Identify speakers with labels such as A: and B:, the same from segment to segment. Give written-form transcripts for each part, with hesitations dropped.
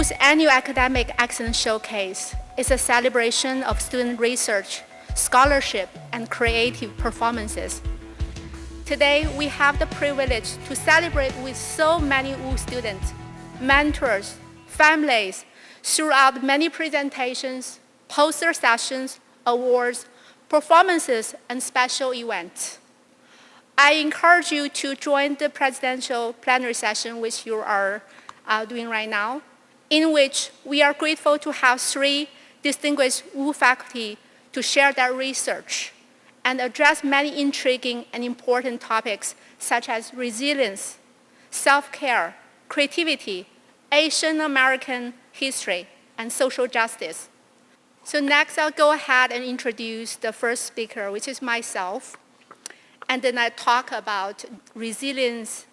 A: This annual Academic Excellence Showcase is a celebration of student research, scholarship, and creative performances. Today, we have the privilege to celebrate with so many Wu students, mentors, families, throughout many presentations, poster sessions, awards, performances, and special events. I encourage you to join the presidential plenary session which you are doing right now, in which we are grateful to have 3 distinguished Wu faculty to share their research and address many intriguing and important topics such as resilience, self-care, creativity, Asian American history, and social justice. So next, I'll go ahead and introduce the first speaker, which is myself. And then I talk about resilience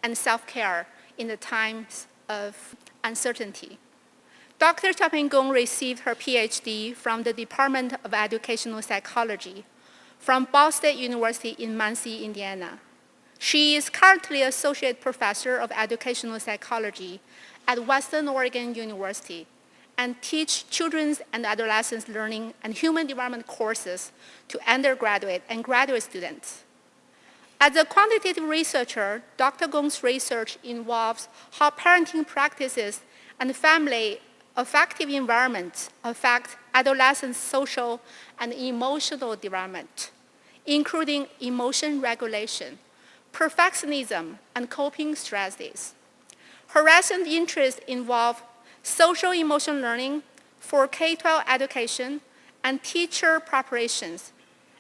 A: and self-care in the times of uncertainty. Dr. Xiaopeng Gong received her PhD from the Department of Educational Psychology from Ball State University in Muncie, Indiana. She is currently Associate Professor of Educational Psychology at Western Oregon University and teach children's and adolescents learning and human development courses to undergraduate and graduate students. As a quantitative researcher, Dr. Gong's research involves how parenting practices and family affective environments affect adolescents' social and emotional development, including emotion regulation, perfectionism, and coping strategies. Her recent interests involve social emotion learning for K-12 education and teacher preparations,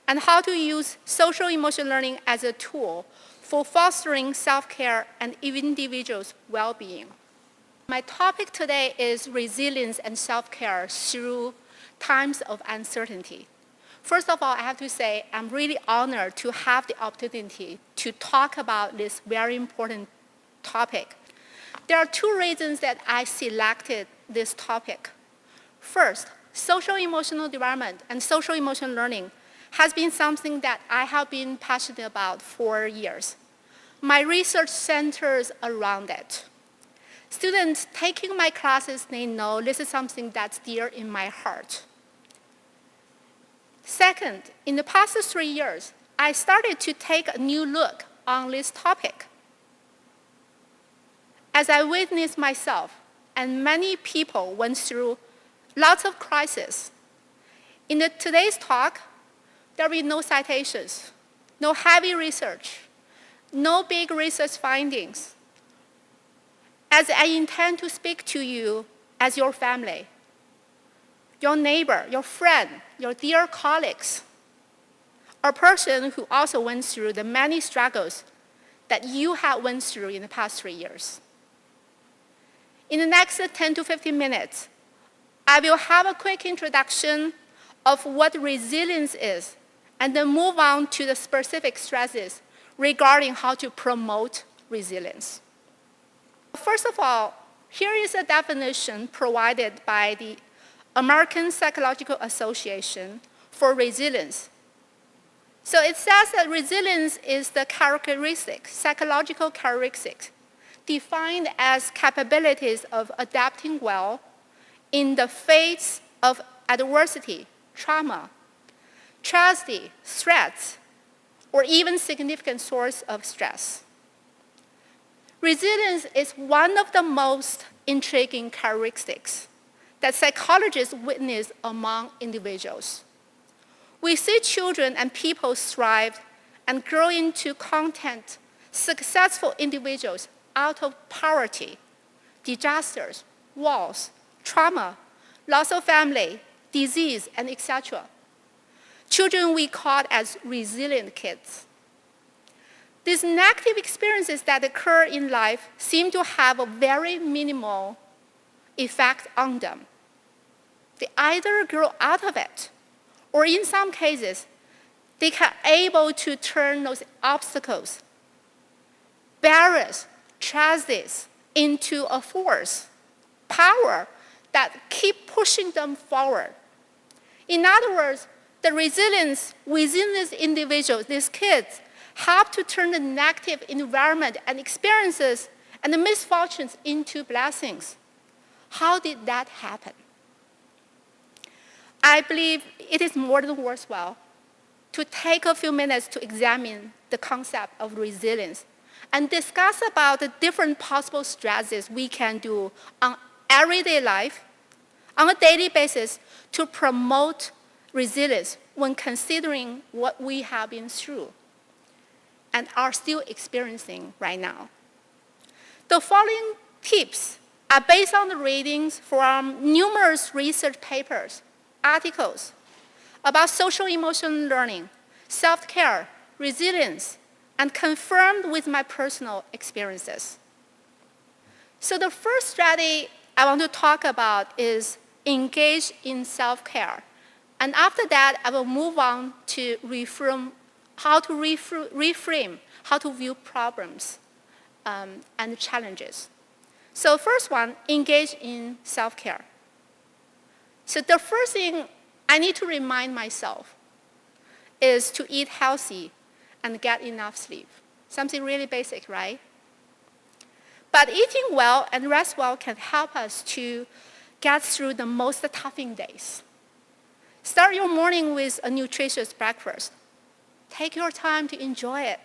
A: and how to use social emotion learning as a tool for fostering self-care and individuals' well-being. My topic today is resilience and self-care through times of uncertainty. First of all, I have to say I'm really honored to have the opportunity to talk about this very important topic. There are 2 reasons that I selected this topic. First, social emotional development and social emotion learning has been something that I have been passionate about for years. My research centers around it. Students taking my classes, they know this is something that's dear in my heart. Second, in the past 3 years, I started to take a new look on this topic. As I witnessed myself, and many people went through lots of crises. In today's talk, there will be no citations, no heavy research, no big research findings, as I intend to speak to you as your family, your neighbor, your friend, your dear colleagues, a person who also went through the many struggles that you have went through in the past 3 years. In the next 10 to 15 minutes, I will have a quick introduction of what resilience is, and then move on to the specific strategies regarding how to promote resilience. First of all, here is a definition provided by the American Psychological Association for resilience. So it says that resilience is the characteristic, psychological characteristic, defined as capabilities of adapting well in the face of adversity, trauma, tragedy, threats, or even significant source of stress. Resilience is one of the most intriguing characteristics that psychologists witness among individuals. We see children and people thrive and grow into content, successful individuals out of poverty, disasters, wars, trauma, loss of family, disease, and etc. Children we call as resilient kids. These negative experiences that occur in life seem to have a very minimal effect on them. They either grow out of it, or in some cases, they are able to turn those obstacles, barriers, tragedies into a force, power that keep pushing them forward. In other words, the resilience within these individuals, these kids, help to turn the negative environment and experiences and the misfortunes into blessings. How did that happen? I believe it is more than worthwhile to take a few minutes to examine the concept of resilience and discuss about the different possible strategies we can do on everyday life, on a daily basis, to promote resilience when considering what we have been through and are still experiencing right now. The following tips are based on the readings from numerous research papers, articles about social emotional learning, self-care, resilience, and confirmed with my personal experiences. So the first strategy I want to talk about is engage in self-care. And after that, I will move on to how to reframe, how to view problems and challenges. So first one, engage in self-care. So the first thing I need to remind myself is to eat healthy and get enough sleep. Something really basic, right? But eating well and rest well can help us to get through the most toughing days. Start your morning with a nutritious breakfast. Take your time to enjoy it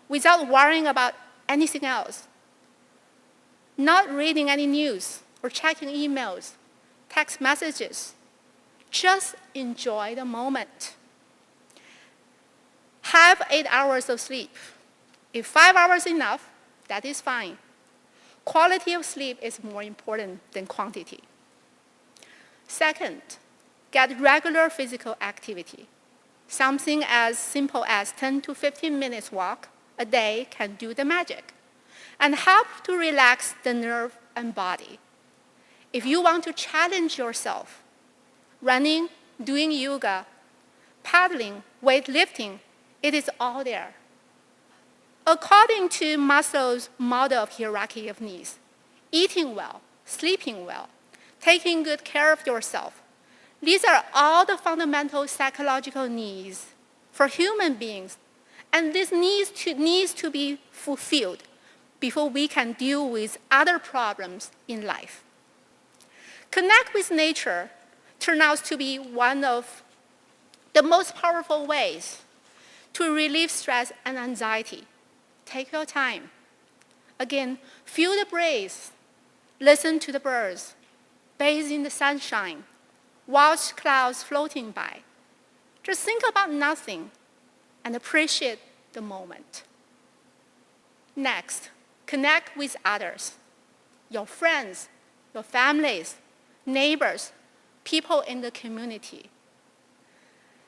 A: without worrying about anything else. Not reading any news or checking emails, text messages. Just enjoy the moment. Have 8 hours of sleep. If 5 hours is enough, that is fine. Quality of sleep is more important than quantity. Second, get regular physical activity. Something as simple as 10 to 15 minutes walk a day can do the magic and help to relax the nerve and body. If you want to challenge yourself, running, doing yoga, paddling, weightlifting, it is all there. According to Maslow's model of hierarchy of needs, eating well, sleeping well, taking good care of yourself, these are all the fundamental psychological needs for human beings, and this needs to be fulfilled before we can deal with other problems in life. Connect with nature turns out to be one of the most powerful ways to relieve stress and anxiety. Take your time. Again, feel the breeze, listen to the birds, bathe in the sunshine, watch clouds floating by. Just think about nothing and appreciate the moment. Next, connect with others, your friends, your families, neighbors, people in the community.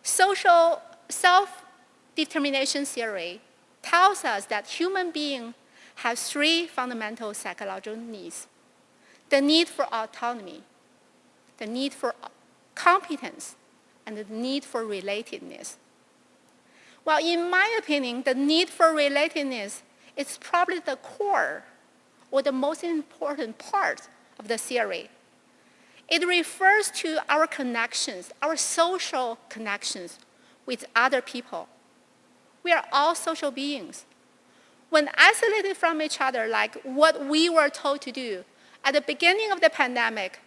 A: Social self-determination theory tells us that human beings have 3 fundamental psychological needs: the need for autonomy, the need for competence, and the need for relatedness. Well, in my opinion, the need for relatedness is probably the core or the most important part of the theory. It refers to our connections, our social connections with other people. We are all social beings. When isolated from each other, like what we were told to do at the beginning of the pandemic,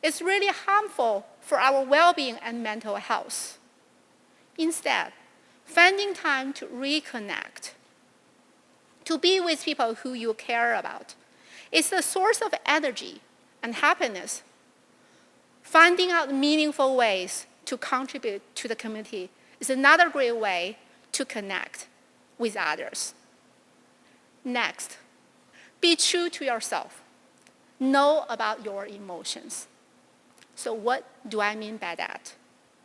A: it's really harmful for our well-being and mental health. Instead, finding time to reconnect, to be with people who you care about, is the source of energy and happiness. Finding out meaningful ways to contribute to the community is another great way to connect with others. Next, be true to yourself. Know about your emotions. So what do I mean by that?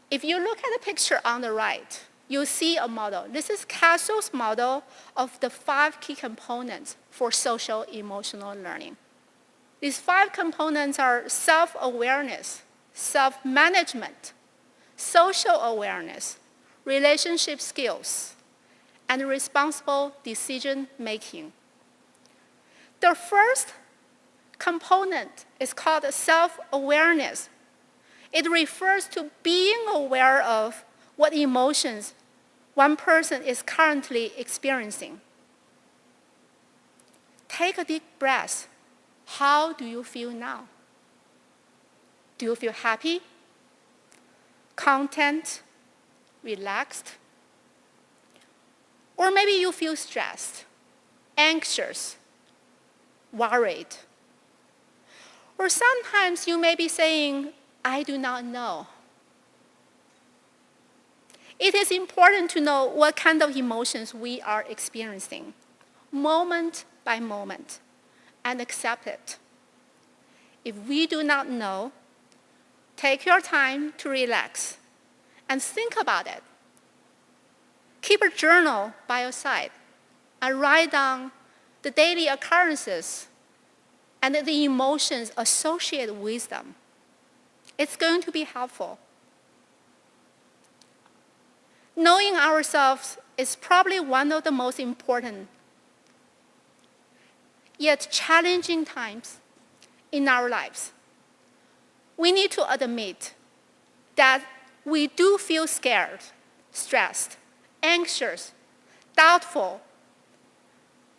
A: If you look at the picture on the right, you'll see a model. This is Castle's model of the 5 key components for social emotional learning. These 5 components are self-awareness, self-management, social awareness, relationship skills, and responsible decision-making. The first component is called self-awareness. It refers to being aware of what emotions one person is currently experiencing. Take a deep breath. How do you feel now? Do you feel happy, content, relaxed? Or maybe you feel stressed, anxious, worried. Or sometimes you may be saying, I do not know. It is important to know what kind of emotions we are experiencing, moment by moment, and accept it. If we do not know, take your time to relax and think about it. Keep a journal by your side and write down the daily occurrences and the emotions associated with them. It's going to be helpful. Knowing ourselves is probably one of the most important yet challenging times in our lives. We need to admit that we do feel scared, stressed, anxious, doubtful.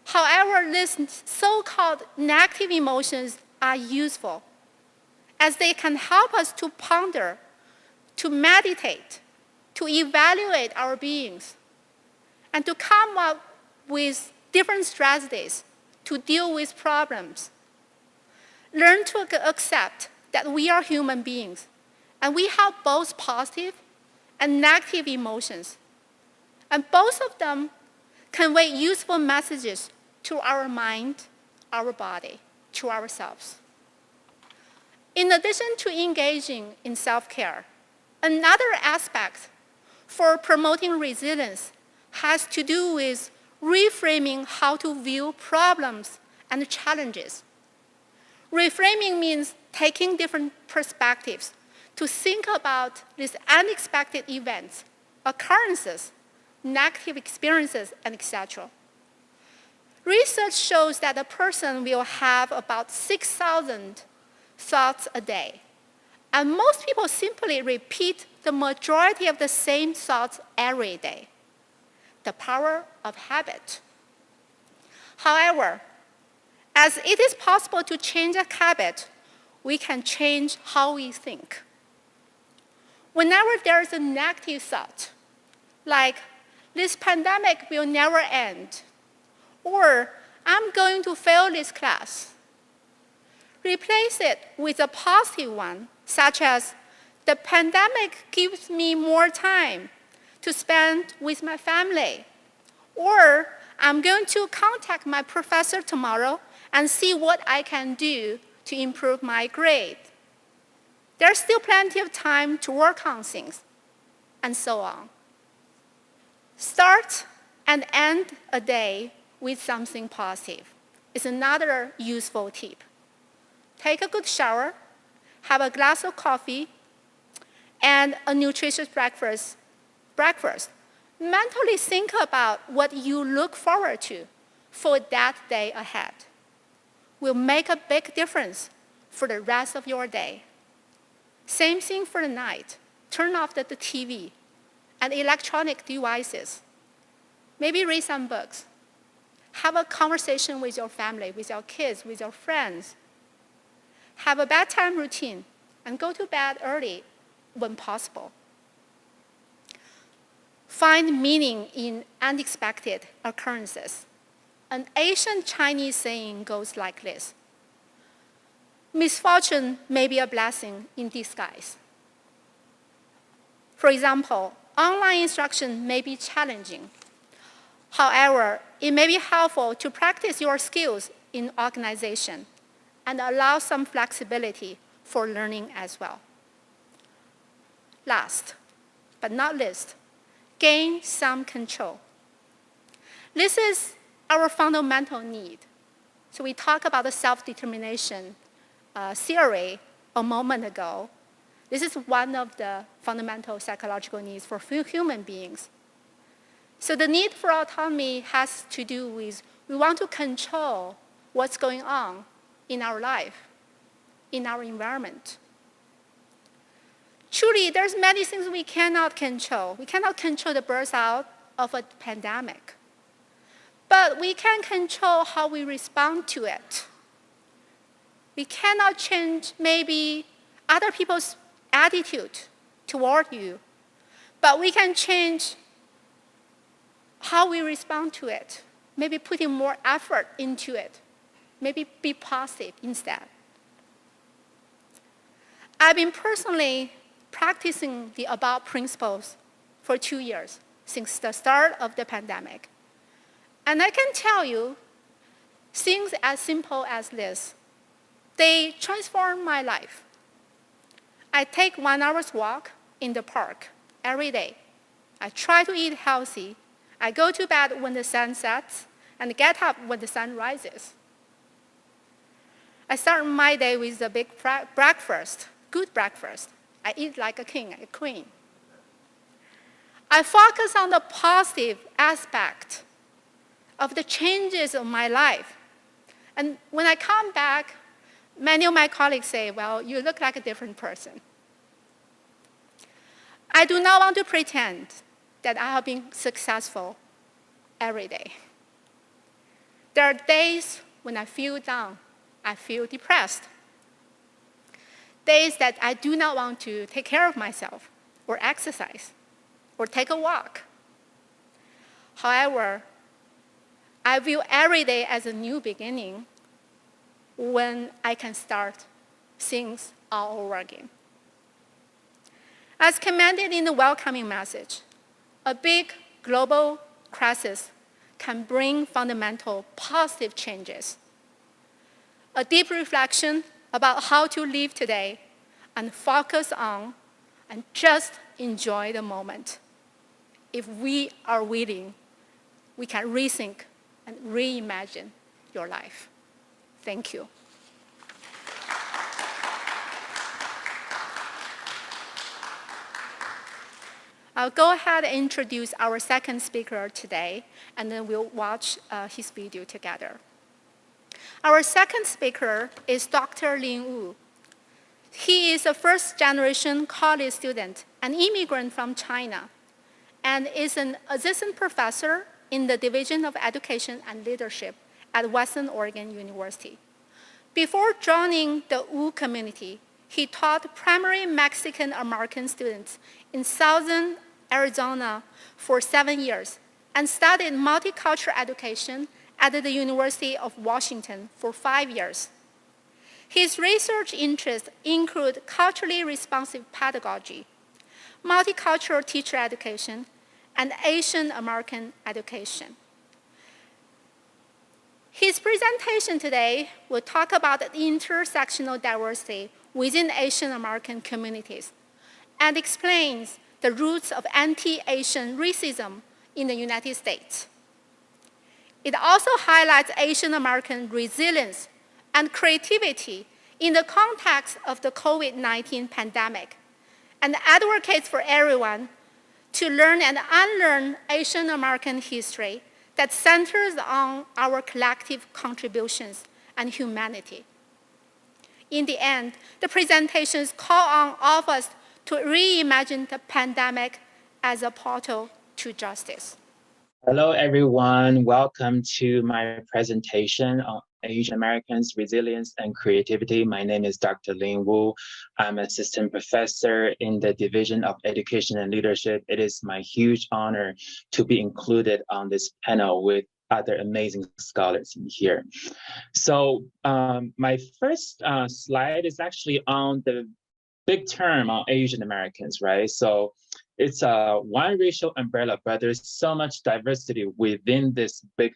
A: However, these so-called negative emotions are useful as they can help us to ponder, to meditate, to evaluate our beings, and to come up with different strategies to deal with problems. Learn to accept that we are human beings, and we have both positive and negative emotions. And both of them convey useful messages to our mind, our body, to ourselves. In addition to engaging in self-care, another aspect for promoting resilience has to do with reframing how to view problems and challenges. Reframing means taking different perspectives to think about these unexpected events, occurrences, negative experiences, and etc. Research shows that a person will have about 6,000 thoughts a day. And most people simply repeat the majority of the same thoughts every day. The power of habit. However, as it is possible to change a habit, we can change how we think. Whenever there is a negative thought, like this pandemic will never end, or I'm going to fail this class, replace it with a positive one, such as the pandemic gives me more time to spend with my family, or I'm going to contact my professor tomorrow and see what I can do to improve my grade. There's still plenty of time to work on things, and so on. Start and end a day with something positive is another useful tip. Take a good shower, have a glass of coffee, and a nutritious breakfast. Mentally think about what you look forward to for that day ahead. Will make a big difference for the rest of your day. Same thing for the night. Turn off the TV and electronic devices. Maybe read some books. Have a conversation with your family, with your kids, with your friends. Have a bedtime routine and go to bed early when possible. Find meaning in unexpected occurrences. An ancient Chinese saying goes like this: misfortune may be a blessing in disguise. For example, online instruction may be challenging. However, it may be helpful to practice your skills in organization and allow some flexibility for learning as well. Last but not least, gain some control. This is our fundamental need. So we talked about the self-determination theory a moment ago. This is one of the fundamental psychological needs for human beings. So the need for autonomy has to do with we want to control what's going on in our life, in our environment. Truly, there's many things we cannot control. We cannot control the burst out of a pandemic. But we can control how we respond to it. We cannot change maybe other people's attitude toward you, but we can change how we respond to it, maybe putting more effort into it, maybe be positive instead. I've been personally practicing the above principles for 2 years, since the start of the pandemic. And I can tell you, things as simple as this, they transform my life. I take 1 hour's walk in the park every day. I try to eat healthy. I go to bed when the sun sets and get up when the sun rises. I start my day with a big breakfast, good breakfast. I eat like a king, a queen. I focus on the positive aspect of the changes of my life. And when I come back, many of my colleagues say, well, you look like a different person. I do not want to pretend that I have been successful every day. There are days when I feel down, I feel depressed. Days that I do not want to take care of myself or exercise or take a walk. However, I view every day as a new beginning when I can start things all over again. As commanded in the welcoming message, a big global crisis can bring fundamental positive changes. A deep reflection about how to live today and focus on and just enjoy the moment. If we are willing, we can rethink and reimagine your life. Thank you. I'll go ahead and introduce our second speaker today, and then we'll watch his video together. Our second speaker is Dr. Lin Wu. He is a first-generation college student, an immigrant from China, and is an assistant professor in the Division of Education and Leadership at Western Oregon University. Before joining the Wu community, he taught primary Mexican-American students in southern Arizona for 7 years and studied multicultural education at the University of Washington for 5 years. His research interests include culturally responsive pedagogy, multicultural teacher education, and Asian American education. His presentation today will talk about the intersectional diversity within Asian American communities and explains the roots of anti-Asian racism in the United States. It also highlights Asian American resilience and creativity in the context of the COVID-19 pandemic and advocates for everyone to learn and unlearn Asian American history that centers on our collective contributions and humanity. In the end, the presentations call on all of us to reimagine the pandemic as a portal to justice.
B: Hello, everyone. Welcome to my presentation on Asian Americans' resilience and creativity. My name is Dr. Lin Wu. I'm assistant professor in the Division of Education and Leadership. It is my huge honor to be included on this panel with other amazing scholars in here. So my first slide is actually on the big term on Asian Americans, right? So it's one racial umbrella, but there's so much diversity within this big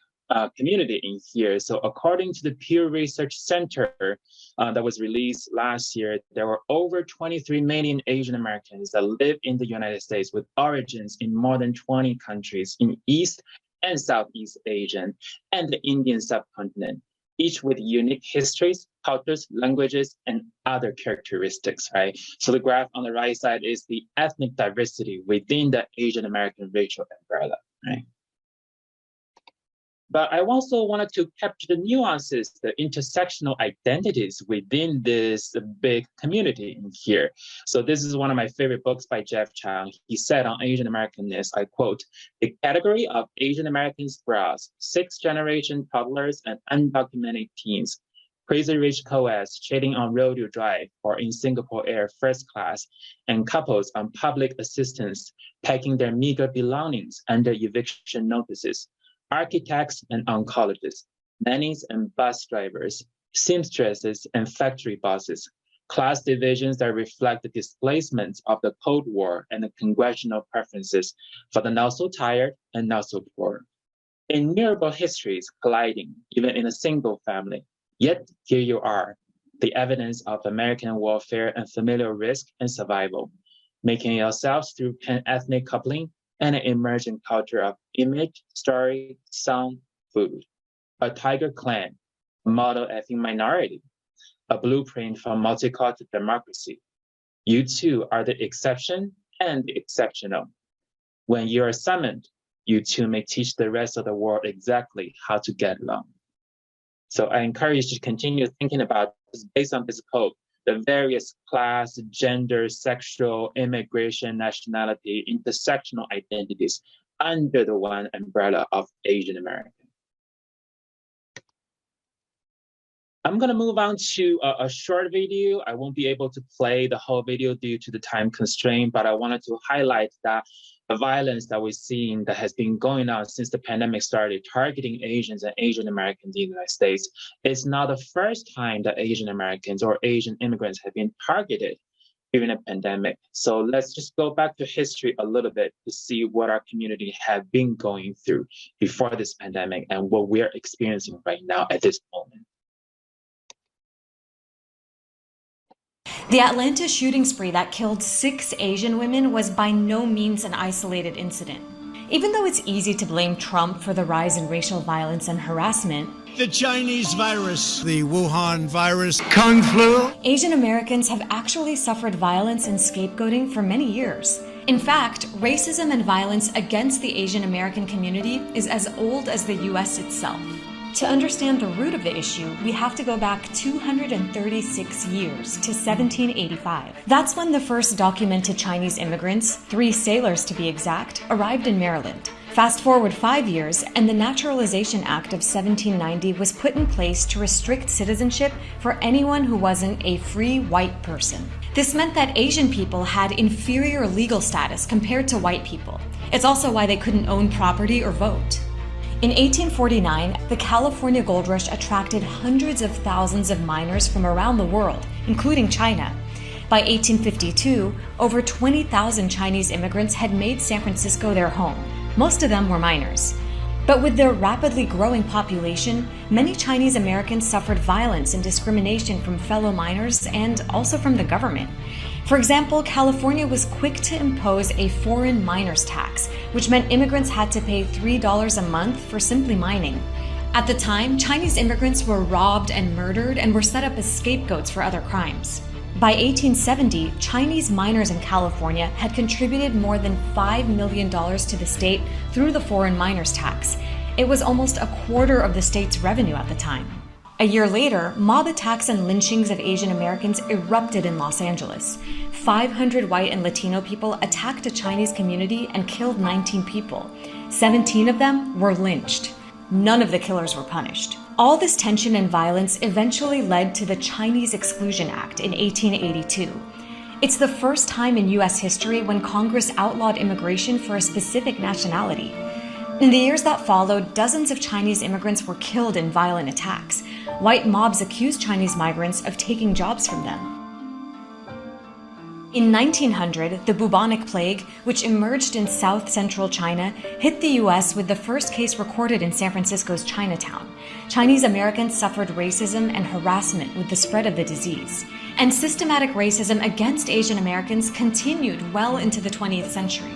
B: community in here. So according to the Pew Research Center that was released last year, there were over 23 million Asian Americans that live in the United States with origins in more than 20 countries in East and Southeast Asia and the Indian subcontinent, each with unique histories, cultures, languages, and other characteristics, right? So the graph on the right side is the ethnic diversity within the Asian American racial umbrella, right? But I also wanted to capture the nuances, the intersectional identities within this big community in here. So this is one of my favorite books by Jeff Chang. He said on Asian Americanness, I quote, "The category of Asian Americans browse, sixth-generation toddlers and undocumented teens, Crazy Rich co-eds cheating on Rodeo Drive or in Singapore Air first class, and couples on public assistance packing their meager belongings under eviction notices, architects and oncologists, nannies and bus drivers, seamstresses and factory bosses, class divisions that reflect the displacements of the Cold War and the congressional preferences for the not so tired and not so poor. Innumerable histories colliding, even in a single family. Yet here you are, the evidence of American warfare and familial risk and survival, making yourselves through pan-ethnic coupling and an emergent culture of image, story, song, food. A tiger clan, a model ethnic minority, a blueprint for multicultural democracy. You too are the exception and the exceptional. When you are summoned, you too may teach the rest of the world exactly how to get along. So I encourage you to continue thinking about this based on this quote, the various class, gender, sexual, immigration, nationality, intersectional identities under the one umbrella of Asian American. I'm going to move on to a short video. I won't be able to play the whole video due to the time constraint, but I wanted to highlight that the violence that we're seeing that has been going on since the pandemic started, targeting Asians and Asian Americans in the United States. It's not the first time that Asian Americans or Asian immigrants have been targeted during a pandemic. So let's just go back to history a little bit to see what our community had been going through before this pandemic and what we're experiencing right now at this moment.
C: The Atlanta shooting spree that killed 6 Asian women was by no means an isolated incident. Even though it's easy to blame Trump for the rise in racial violence and harassment,
D: the Chinese virus, the Wuhan virus, Kung flu,
C: Asian Americans have actually suffered violence and scapegoating for many years. In fact, racism and violence against the Asian American community is as old as the US itself. To understand the root of the issue, we have to go back 236 years to 1785. That's when the first documented Chinese immigrants, 3 sailors to be exact, arrived in Maryland. Fast forward 5 years, and the Naturalization Act of 1790 was put in place to restrict citizenship for anyone who wasn't a free white person. This meant that Asian people had inferior legal status compared to white people. It's also why they couldn't own property or vote. In 1849, the California gold rush attracted hundreds of thousands of miners from around the world, including China. By 1852, over 20,000 Chinese immigrants had made San Francisco their home. Most of them were miners. But with their rapidly growing population, many Chinese Americans suffered violence and discrimination from fellow miners and also from the government. For example, California was quick to impose a foreign miners tax, which meant immigrants had to pay $3 a month for simply mining. At the time, Chinese immigrants were robbed and murdered and were set up as scapegoats for other crimes. By 1870, Chinese miners in California had contributed more than $5 million to the state through the foreign miners tax. It was almost a quarter of the state's revenue at the time. A year later, mob attacks and lynchings of Asian Americans erupted in Los Angeles. 500 white and Latino people attacked a Chinese community and killed 19 people. 17 of them were lynched. None of the killers were punished. All this tension and violence eventually led to the Chinese Exclusion Act in 1882. It's the first time in U.S. history when Congress outlawed immigration for a specific nationality. In the years that followed, dozens of Chinese immigrants were killed in violent attacks. White mobs accused Chinese migrants of taking jobs from them. In 1900, the bubonic plague, which emerged in south-central China, hit the U.S. with the first case recorded in San Francisco's Chinatown. Chinese Americans suffered racism and harassment with the spread of the disease. And systematic racism against Asian Americans continued well into the 20th century.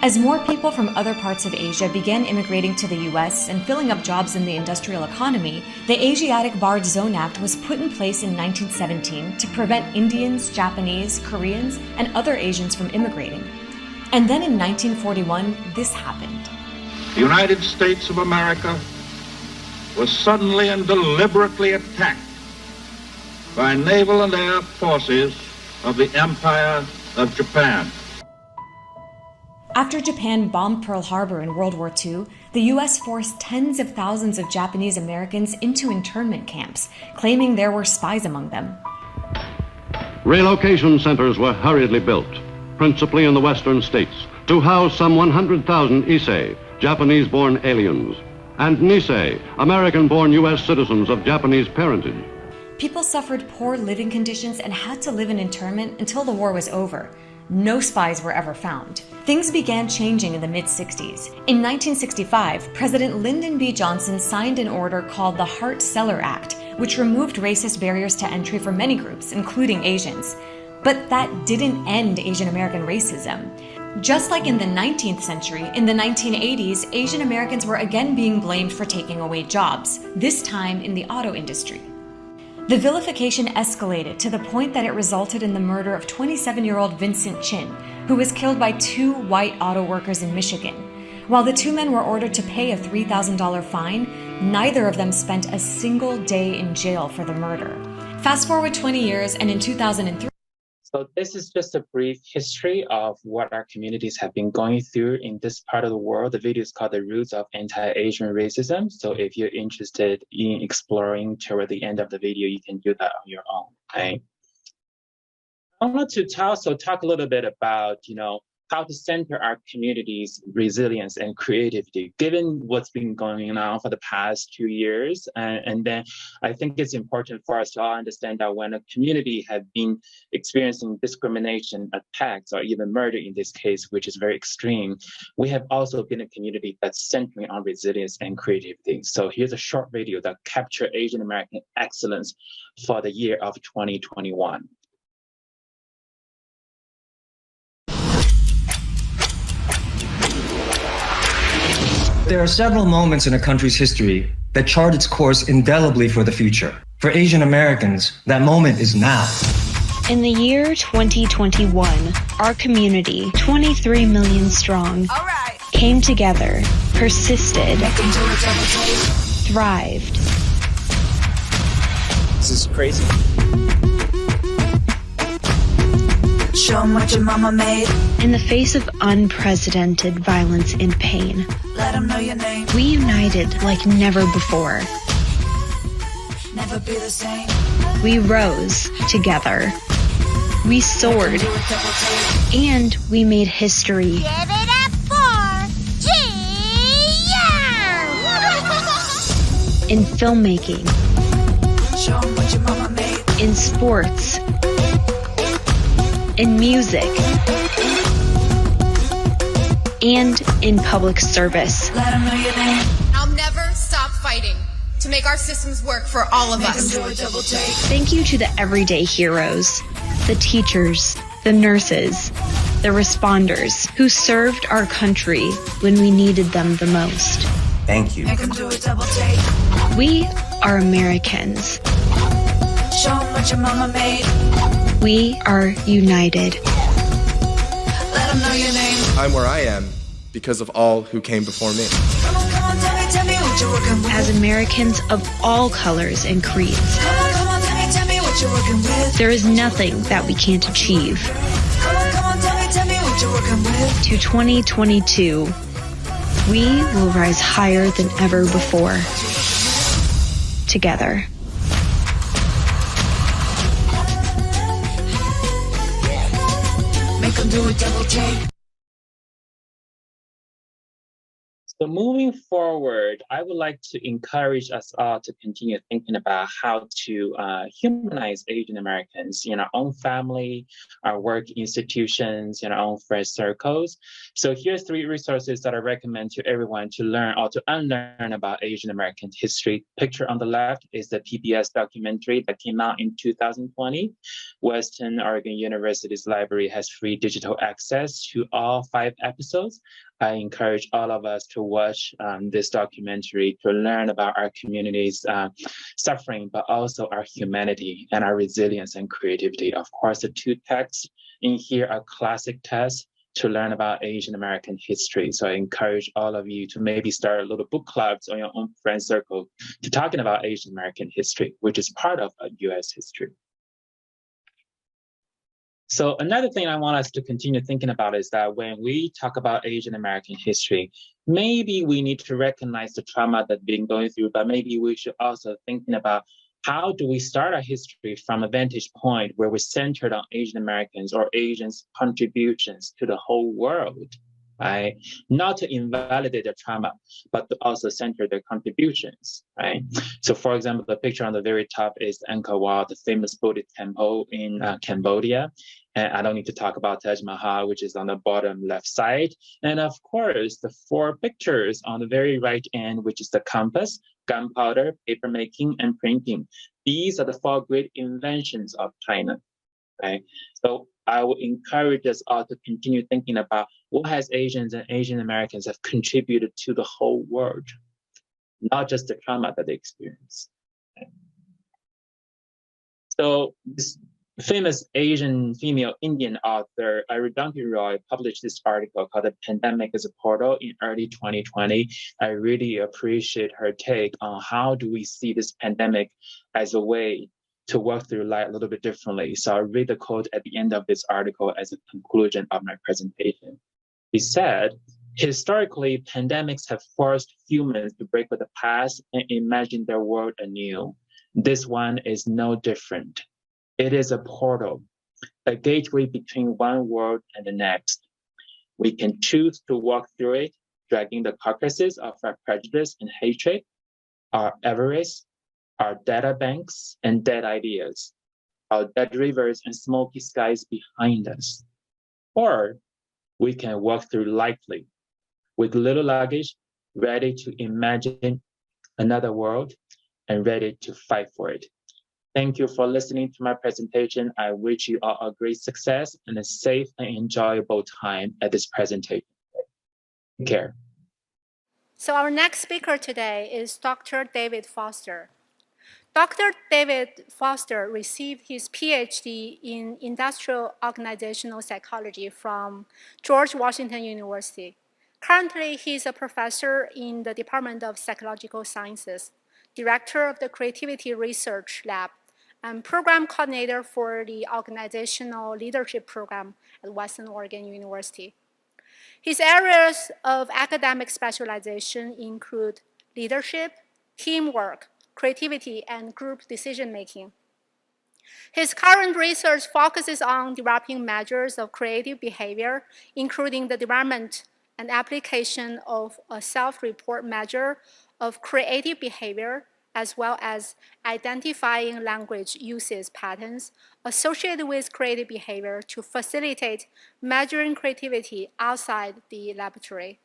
C: As more people from other parts of Asia began immigrating to the U.S. and filling up jobs in the industrial economy, the Asiatic Barred Zone Act was put in place in 1917 to prevent Indians, Japanese, Koreans, and other Asians from immigrating. And then in 1941, this happened.
E: The United States of America was suddenly and deliberately attacked by naval and air forces of the Empire of Japan.
C: After Japan bombed Pearl Harbor in World War II, the US forced tens of thousands of Japanese Americans into internment camps, claiming there were spies among them.
F: Relocation centers were hurriedly built, principally in the western states, to house some 100,000 Issei, Japanese-born aliens, and Nisei, American-born U.S. citizens of Japanese parentage.
C: People suffered poor living conditions and had to live in internment until the war was over. No spies were ever found. Things began changing in the mid-60s. In 1965, President Lyndon B. Johnson signed an order called the Hart-Celler Act, which removed racist barriers to entry for many groups, including Asians. But that didn't end Asian American racism. Just like in the 19th century, in the 1980s, Asian Americans were again being blamed for taking away jobs, this time in the auto industry. The vilification escalated to the point that it resulted in the murder of 27-year-old Vincent Chin, who was killed by two white auto workers in Michigan. While the two men were ordered to pay a $3,000 fine, neither of them spent a single day in jail for the murder. Fast forward 20 years, and in 2003,
B: So this is just a brief history of what our communities have been going through in this part of the world. The video is called The Roots of Anti-Asian Racism. So if you're interested in exploring toward the end of the video, you can do that on your own, okay? I want to talk a little bit about, how to center our communities' resilience and creativity, given what's been going on for the past 2 years. And then I think it's important for us to all understand that when a community has been experiencing discrimination, attacks, or even murder in this case, which is very extreme, we have also been a community that's centering on resilience and creativity. So here's a short video that captures Asian American excellence for the year of 2021.
G: There are several moments in a country's history that chart its course indelibly for the future. For Asian Americans, that moment is now.
H: In the year 2021, our community, 23 million strong, came together, persisted, thrived.
I: This is crazy.
J: Show 'em what your mama made.
H: In the face of unprecedented violence and pain,
J: Let 'em know your name.
H: we united like never before.
J: Never be the same.
H: We rose together. We soared.
J: Do a double take.
H: And we made history.
K: Give it up for
H: In filmmaking.
J: Show 'em what your mama made.
H: In sports. In music. And in public service.
J: Let 'em know your name.
L: I'll never stop fighting to make our systems work for all of us.
J: Do a double take.
H: Thank you to the everyday heroes, the teachers, the nurses, the responders who served our country when we needed them the most.
I: Thank you.
J: Make 'em do a double take.
H: We are Americans.
J: Show 'em what your mama made.
H: We are united.
J: Let 'em know your name.
M: I'm where I am because of all who came before me.
J: Come on, tell me what you're working with.
H: As Americans of all colors and creeds,
J: Come on, tell me what you're working with.
H: there is nothing that we can't achieve.
J: Come on, tell me what you're working with.
H: To 2022, we will rise higher than ever before. Together.
J: Make 'em do a double take.
B: So moving forward, I would like to encourage us all to continue thinking about how to humanize Asian Americans in our own family, our work institutions, in our own friend circles. So here's 3 resources that I recommend to everyone to learn or to unlearn about Asian American history. Picture on the left is the PBS documentary that came out in 2020. Western Oregon University's library has free digital access to all 5 episodes. I encourage all of us to watch this documentary to learn about our community's suffering, but also our humanity and our resilience and creativity. Of course, the 2 texts in here are classic texts to learn about Asian American history. So I encourage all of you to maybe start little book clubs on your own friend circle to talking about Asian American history, which is part of US history. So another thing I want us to continue thinking about is that when we talk about Asian American history, maybe we need to recognize the trauma that's been going through, but maybe we should also thinking about how do we start our history from a vantage point where we're centered on Asian Americans or Asians' contributions to the whole world, right? Not to invalidate their trauma, but to also center their contributions, right? So for example, the picture on the very top is Angkor Wat, the famous Buddhist temple in Cambodia. And I don't need to talk about Taj Mahal, which is on the bottom left side. And of course, the four pictures on the very right end, which is the compass, gunpowder, papermaking, and printing. These are the four great inventions of China, right? So I would encourage us all to continue thinking about what has Asians and Asian Americans have contributed to the whole world, not just the trauma that they experience. So this famous Asian female Indian author, Arundhati Roy, published this article called "The Pandemic as a Portal" in early 2020. I really appreciate her take on how do we see this pandemic as a way to work through life a little bit differently. So I'll read the quote at the end of this article as a conclusion of my presentation. He said, "Historically, pandemics have forced humans to break with the past and imagine their world anew. This one is no different. It is a portal, a gateway between one world and the next. We can choose to walk through it, dragging the carcasses of our prejudice and hatred, our avarice, our data banks and dead ideas, our dead rivers and smoky skies behind us. Or we can walk through lightly, with little luggage, ready to imagine another world and ready to fight for it." Thank you for listening to my presentation. I wish you all a great success and a safe and enjoyable time at this presentation. Take care.
A: So our next speaker today is Dr. David Foster. Dr. David Foster received his PhD in Industrial Organizational Psychology from George Washington University. Currently, he is a professor in the Department of Psychological Sciences, director of the Creativity Research Lab, and program coordinator for the Organizational Leadership Program at Western Oregon University. His areas of academic specialization include leadership, teamwork, creativity, and group decision-making. His current research focuses on developing measures of creative behavior, including the development and application of a self-report measure of creative behavior, as well as identifying language uses patterns associated with creative behavior to facilitate measuring creativity outside the laboratory.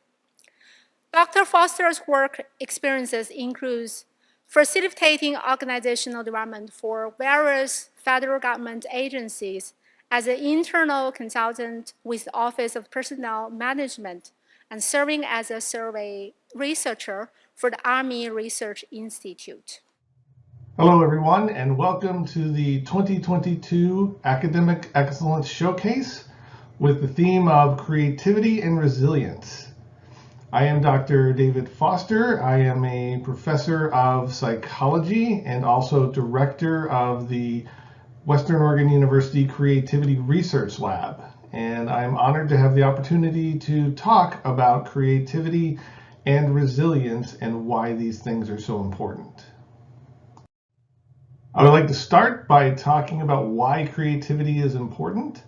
A: Dr. Foster's work experiences includes facilitating organizational development for various federal government agencies as an internal consultant with the Office of Personnel Management and serving as a survey researcher for the Army Research Institute.
I: Hello, everyone, and welcome to the 2022 Academic Excellence Showcase with the theme of Creativity and Resilience. I am Dr. David Foster. I am a professor of psychology and also director of the Western Oregon University Creativity Research Lab. And I'm honored to have the opportunity to talk about creativity and resilience and why these things are so important. I would like to start by talking about why creativity is important,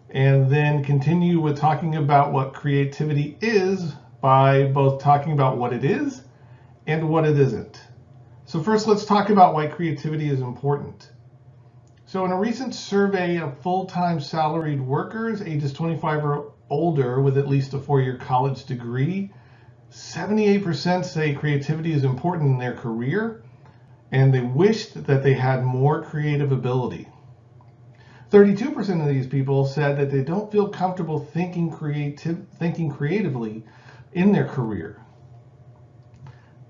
I: and then continue with talking about what creativity is by both talking about what it is and what it isn't. So first, let's talk about why creativity is important. So in a recent survey of full-time salaried workers ages 25 or older with at least a 4-year college degree, 78% say creativity is important in their career, and they wished that they had more creative ability. 32% of these people said that they don't feel comfortable thinking creatively in their career.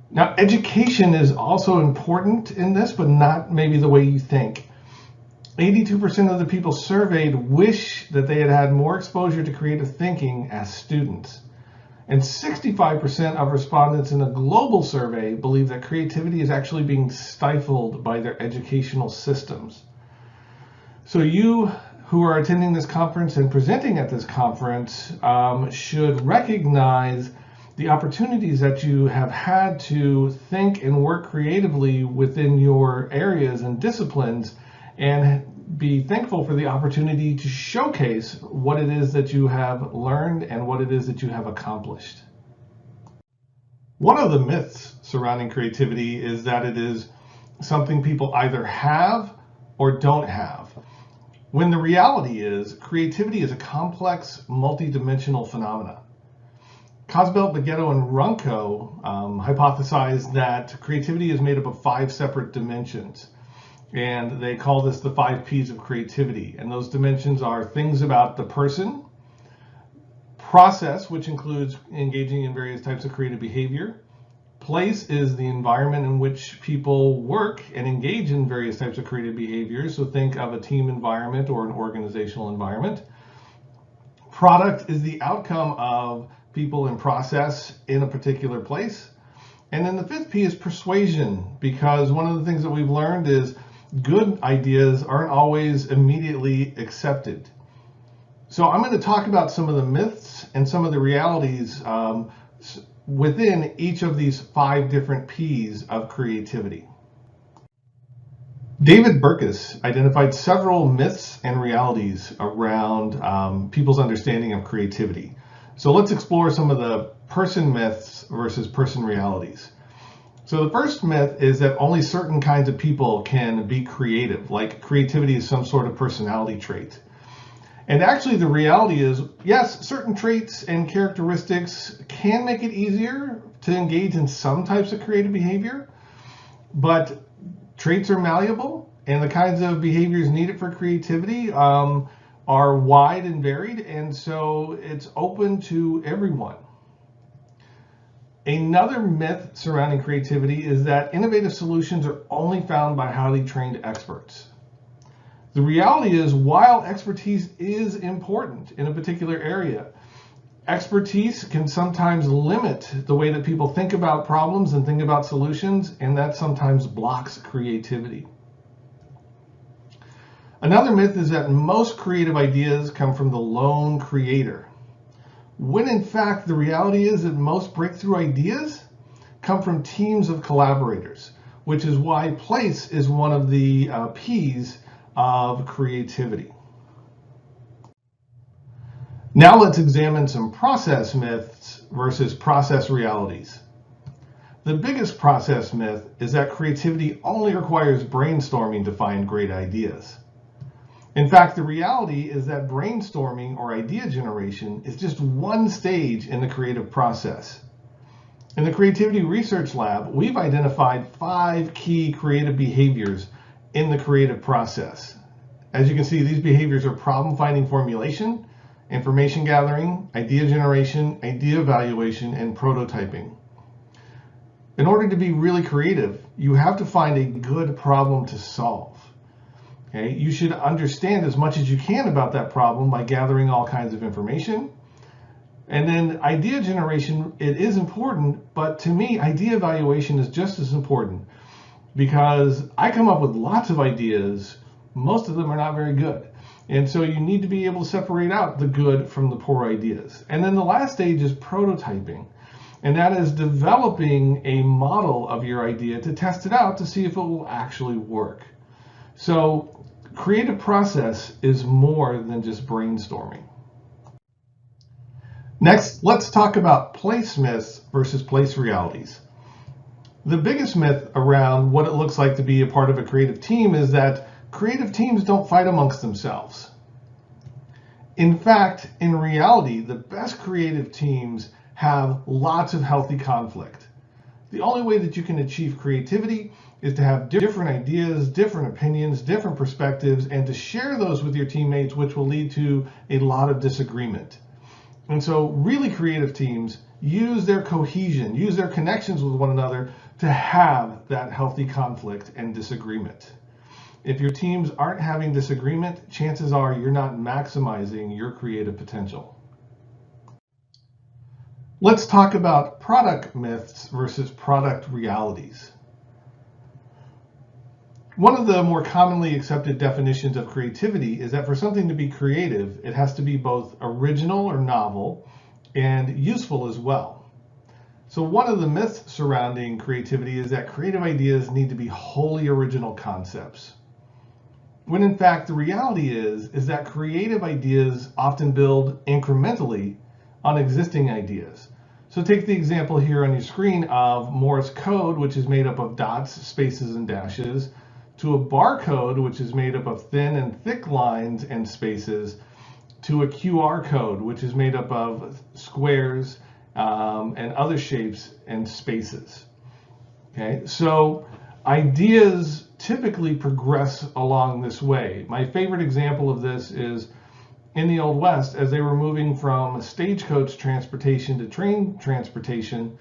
I: Now, education is also important in this, but not maybe the way you think. 82% of the people surveyed wish that they had had more exposure to creative thinking as students. And 65% of respondents in a global survey believe that creativity is actually being stifled by their educational systems. So you who are attending this conference and presenting at this conference should recognize the opportunities that you have had to think and work creatively within your areas and disciplines, and be thankful for the opportunity to showcase what it is that you have learned and what it is that you have accomplished. One of the myths surrounding creativity is that it is something people either have or don't have, when the reality is creativity is a complex, multidimensional phenomena. Cosbelt, Bagetto, and Runco hypothesized that creativity is made up of 5 separate dimensions. And they call this the 5 P's of creativity. And those dimensions are things about the person, process, which includes engaging in various types of creative behavior. Place is the environment in which people work and engage in various types of creative behaviors. So think of a team environment or an organizational environment. Product is the outcome of people and process in a particular place. And then the 5th P is persuasion, because one of the things that we've learned is good ideas aren't always immediately accepted. So I'm going to talk about some of the myths and some of the realities within each of these 5 different P's of creativity. David Burkus identified several myths and realities around people's understanding of creativity. So let's explore some of the person myths versus person realities. So the first myth is that only certain kinds of people can be creative, like creativity is some sort of personality trait. And actually the reality is, yes, certain traits and characteristics can make it easier to engage in some types of creative behavior, but traits are malleable, and the kinds of behaviors needed for creativity are wide and varied, and so it's open to everyone. Another myth surrounding creativity is that innovative solutions are only found by highly trained experts. The reality is, while expertise is important in a particular area, expertise can sometimes limit the way that people think about problems and think about solutions, and that sometimes blocks creativity. Another myth is that most creative ideas come from the lone creator, when in fact the reality is that most breakthrough ideas come from teams of collaborators, which is why place is one of the P's of creativity. Now let's examine some process myths versus process realities. The biggest process myth is that creativity only requires brainstorming to find great ideas. In fact, the reality is that brainstorming or idea generation is just one stage in the creative process. In the Creativity Research Lab, we've identified 5 key creative behaviors in the creative process. As you can see, these behaviors are problem-finding formulation, information gathering, idea generation, idea evaluation, and prototyping. In order to be really creative, you have to find a good problem to solve. Okay? You should understand as much as you can about that problem by gathering all kinds of information. And then idea generation, it is important, but to me, idea evaluation is just as important, because I come up with lots of ideas. Most of them are not very good. And so you need to be able to separate out the good from the poor ideas. And then the last stage is prototyping. And that is developing a model of your idea to test it out to see if it will actually work. So creative process is more than just brainstorming. Next, let's talk about place myths versus place realities. The biggest myth around what it looks like to be a part of a creative team is that creative teams don't fight amongst themselves. In fact, in reality, the best creative teams have lots of healthy conflict. The only way that you can achieve creativity is to have different ideas, different opinions, different perspectives, and to share those with your teammates, which will lead to a lot of disagreement. And so really creative teams use their cohesion, use their connections with one another to have that healthy conflict and disagreement. If your teams aren't having disagreement, chances are you're not maximizing your creative potential. Let's talk about product myths versus product realities. One of the more commonly accepted definitions of creativity is that for something to be creative, it has to be both original or novel and useful as well. So one of the myths surrounding creativity is that creative ideas need to be wholly original concepts. When in fact, the reality is that creative ideas often build incrementally on existing ideas. So take the example here on your screen of Morse code, which is made up of dots, spaces, and dashes, to a barcode, which is made up of thin and thick lines and spaces, to a QR code, which is made up of squares and other shapes and spaces. Okay, so ideas typically progress along this way. My favorite example of this is in the Old West, as they were moving from stagecoach transportation to train transportation.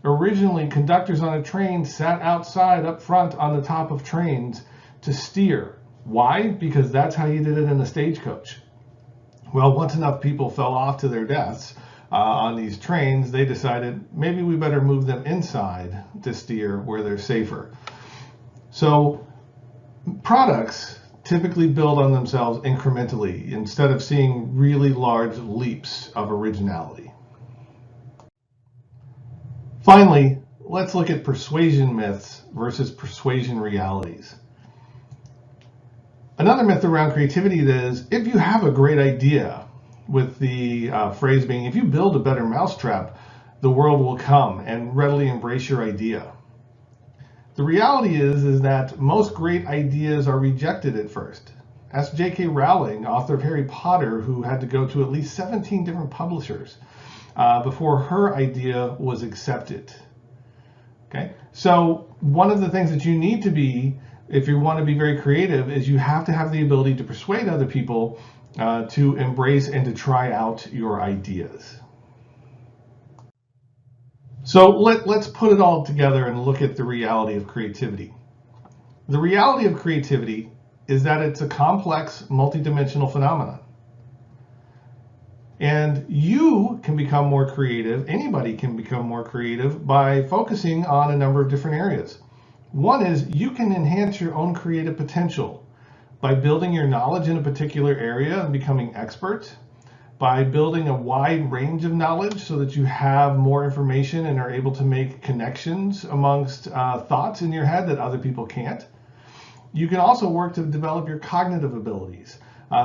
I: Originally, conductors on a train sat outside up front on the top of trains to steer. Why? Because that's how you did it in a stagecoach. Well, once enough people fell off to their deaths on these trains, they decided maybe we better move them inside to steer where they're safer. So products typically build on themselves incrementally instead of seeing really large leaps of originality. Finally, let's look at persuasion myths versus persuasion realities. Another myth around creativity is if you have a great idea, with the phrase being, if you build a better mousetrap, the world will come and readily embrace your idea. The reality is that most great ideas are rejected at first. Ask J.K. Rowling, author of Harry Potter, who had to go to at least 17 different publishers before her idea was accepted. Okay, so one of the things that you need to be, if you want to be very creative, is you have to have the ability to persuade other people to embrace and to try out your ideas. So let's put it all together and look at the reality of creativity. The reality of creativity is that it's a complex, multidimensional phenomenon. And you can become more creative, anybody can become more creative by focusing on a number of different areas. One is you can enhance your own creative potential by building your knowledge in a particular area and becoming expert, by building a wide range of knowledge so that you have more information and are able to make connections amongst thoughts in your head that other people can't. You can also work to develop your cognitive abilities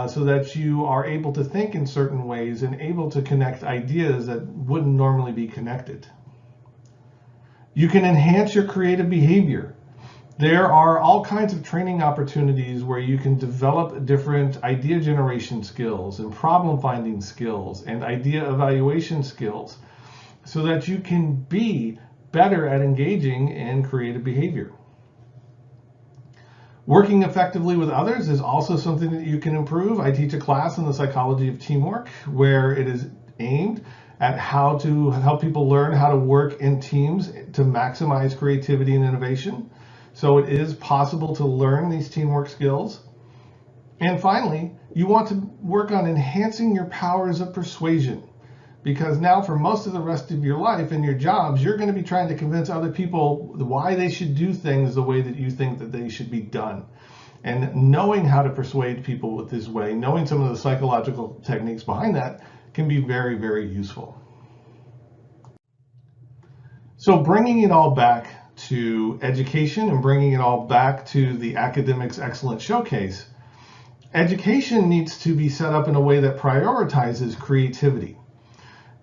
I: so that you are able to think in certain ways and able to connect ideas that wouldn't normally be connected. You can enhance your creative behavior. There are all kinds of training opportunities where you can develop different idea generation skills and problem finding skills and idea evaluation skills so that you can be better at engaging in creative behavior. Working effectively with others is also something that you can improve. I teach a class on the psychology of teamwork where it is aimed at how to help people learn how to work in teams to maximize creativity and innovation. So it is possible to learn these teamwork skills. And finally, you want to work on enhancing your powers of persuasion, because now for most of the rest of your life and your jobs, you're going to be trying to convince other people why they should do things the way that you think that they should be done. And knowing how to persuade people with this way, knowing some of the psychological techniques behind that can be very, very useful. So bringing it all back to education and bringing it all back to the Academics Excellence Showcase, education needs to be set up in a way that prioritizes creativity.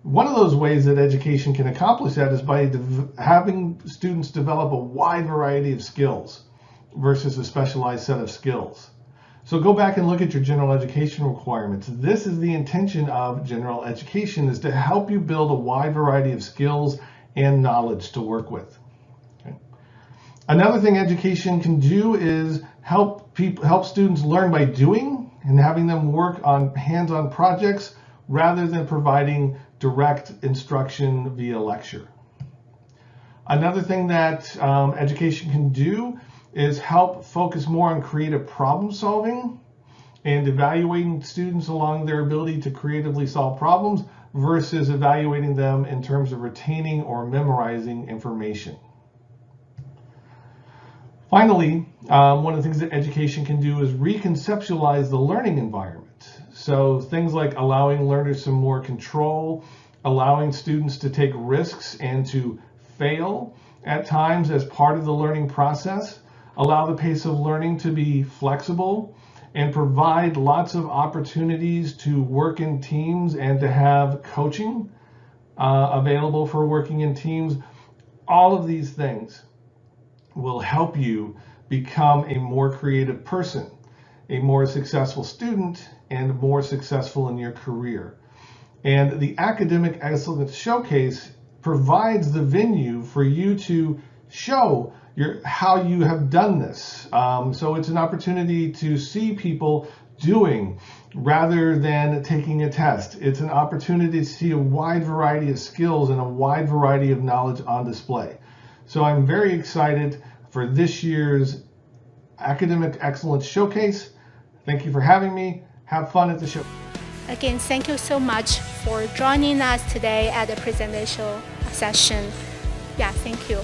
I: One of those ways that education can accomplish that is by having students develop a wide variety of skills versus a specialized set of skills. So go back and look at your general education requirements. This is the intention of general education, is to help you build a wide variety of skills and knowledge to work with. Okay. Another thing education can do is help students learn by doing and having them work on hands-on projects rather than providing direct instruction via lecture. Another thing that education can do is help focus more on creative problem solving and evaluating students along their ability to creatively solve problems versus evaluating them in terms of retaining or memorizing information. Finally, one of the things that education can do is reconceptualize the learning environment. So things like allowing learners some more control, allowing students to take risks and to fail at times as part of the learning process, allow the pace of learning to be flexible, and provide lots of opportunities to work in teams and to have coaching available for working in teams. All of these things will help you become a more creative person, a more successful student, and more successful in your career. And the Academic Excellence Showcase provides the venue for you to show how you have done this. So it's an opportunity to see people doing rather than taking a test. It's an opportunity to see a wide variety of skills and a wide variety of knowledge on display. So I'm very excited for this year's Academic Excellence Showcase. Thank you for having me. Have fun at the show.
A: Again, thank you so much for joining us today at the presentation session. Yeah, thank you.